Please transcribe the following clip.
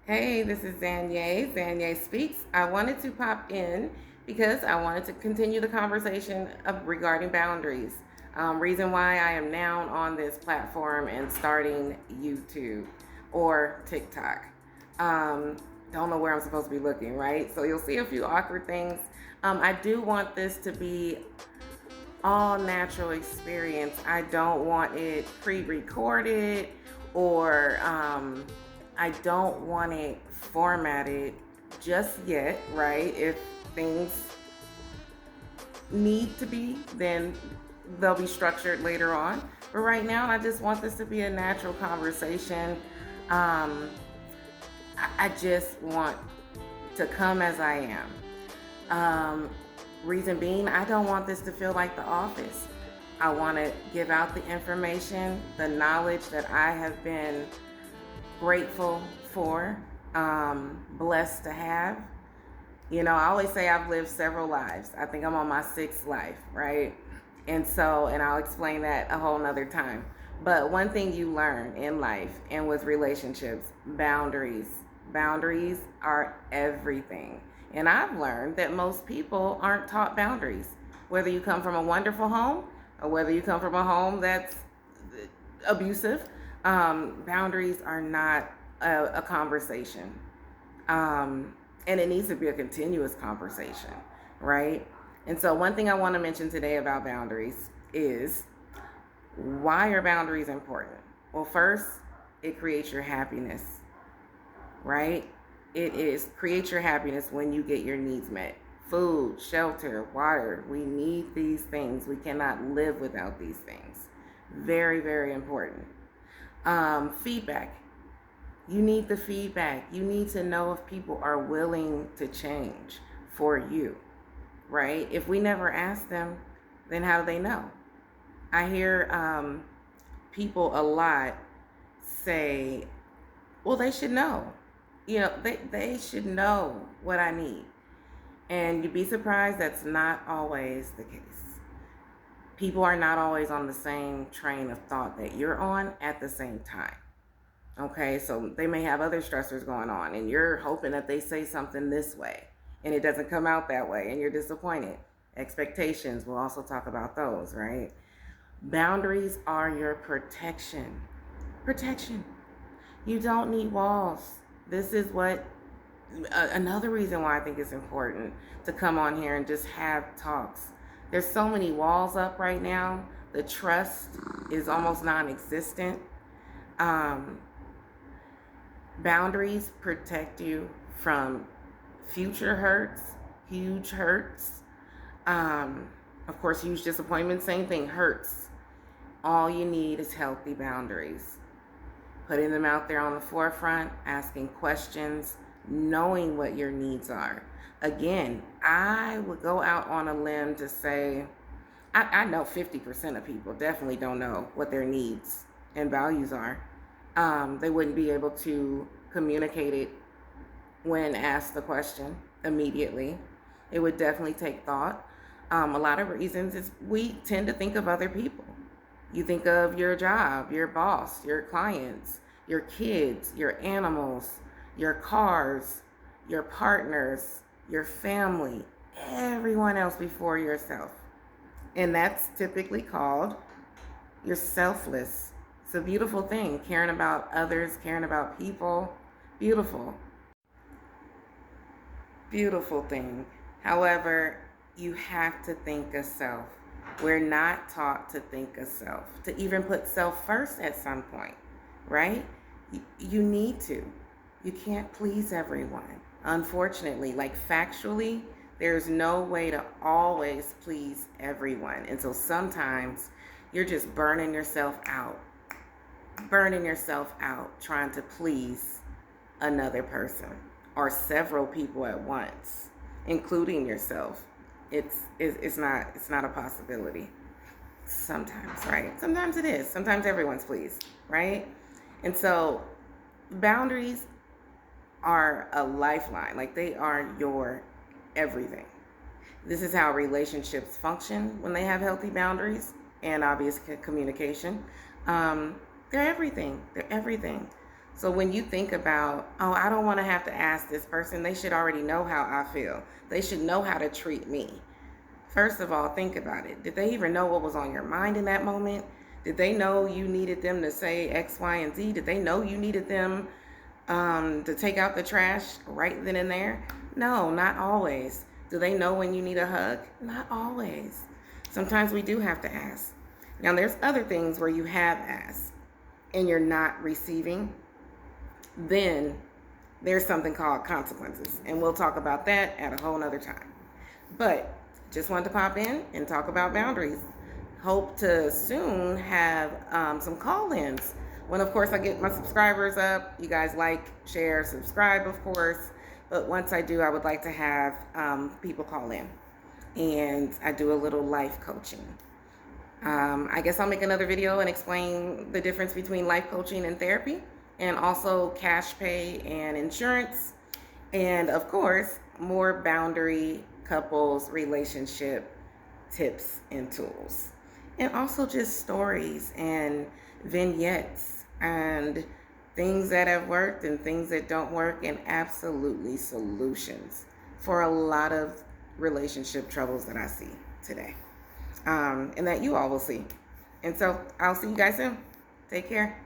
Hey, this is Zanye. Zanye Speaks. I wanted to pop in because I wanted to continue the conversation regarding boundaries. Reason why I am now on this platform and starting YouTube or TikTok. Um, don't know where I'm supposed to be looking, right? So you'll see a few awkward things. I do want this to be all natural experience. I don't want it pre-recorded or I don't want it formatted just yet, right? If things need to be, then they'll be structured later on. But right now, I just want this to be a natural conversation. I just want to come as I am. Reason being, I don't want this to feel like The Office. I want to give out the information, the knowledge that I have been grateful for, blessed to have. You know, I always say I've lived several lives. I think I'm on my sixth life, right? And I'll explain that a whole nother time. But one thing you learn in life and with relationships, boundaries. Boundaries are everything. And I've learned that most people aren't taught boundaries. Whether you come from a wonderful home or whether you come from a home that's abusive, boundaries are not a conversation. And it needs to be a continuous conversation, right? And so one thing I want to mention today about boundaries is, why are boundaries important? Well, first, it creates your happiness, right? It creates your happiness when you get your needs met. Food, shelter, water. We need these things. We cannot live without these things. Very, very important. Feedback. You need the feedback. You need to know if people are willing to change for you, right? If we never ask them, then how do they know? I hear people a lot say, well, they should know. You know, they should know what I need. And you'd be surprised that's not always the case. People are not always on the same train of thought that you're on at the same time. Okay, so they may have other stressors going on, and you're hoping that they say something this way, and it doesn't come out that way, and you're disappointed. Expectations, we'll also talk about those, right? Boundaries are your protection. Protection. You don't need walls. This is what another reason why I think it's important to come on here and just have talks. There's so many walls up right now. The trust is almost non-existent. Boundaries protect you from future hurts, huge hurts. Of course, huge disappointment, same thing, hurts. All you need is healthy boundaries. Putting them out there on the forefront, asking questions, knowing what your needs are. Again, I would go out on a limb to say, I know 50% of people definitely don't know what their needs and values are. They wouldn't be able to communicate it when asked the question immediately. It would definitely take thought. A lot of reasons is we tend to think of other people. You think of your job, your boss, your clients, your kids, your animals, your cars, your partners, your family, everyone else before yourself. And that's typically called you're selfless. It's a beautiful thing, caring about others, caring about people. Beautiful. Beautiful thing. However, you have to think of self. We're not taught to think of self, to even put self first at some point, right? You need to. You can't please everyone. Unfortunately, like factually, there's no way to always please everyone. And so sometimes you're just burning yourself out trying to please another person or several people at once, including yourself. It's not a possibility. Sometimes, right? Sometimes it is. Sometimes everyone's pleased, right? And so boundaries are a lifeline. Like, they are your everything. This is how relationships function when they have healthy boundaries and obvious communication. They're everything. They're everything. So when you think about, oh, I don't want to have to ask this person, they should already know how I feel. They should know how to treat me. First of all, think about it. Did they even know what was on your mind in that moment? Did they know you needed them to say X, Y, and Z? Did they know you needed them to take out the trash right then and there? No, not always. Do they know when you need a hug? Not always. Sometimes we do have to ask. Now, there's other things where you have asked and you're not receiving. Then there's something called consequences. And we'll talk about that at a whole nother time. But just wanted to pop in and talk about boundaries. Hope to soon have some call-ins. When, of course, I get my subscribers up, you guys like, share, subscribe, of course. But once I do, I would like to have people call in. And I do a little life coaching. I guess I'll make another video and explain the difference between life coaching and therapy, and also cash pay and insurance. And, of course, more boundary couples relationship tips and tools. And also just stories and vignettes and things that have worked and things that don't work, and absolutely solutions for a lot of relationship troubles that I see today, and that you all will see. And so I'll see you guys soon. Take care.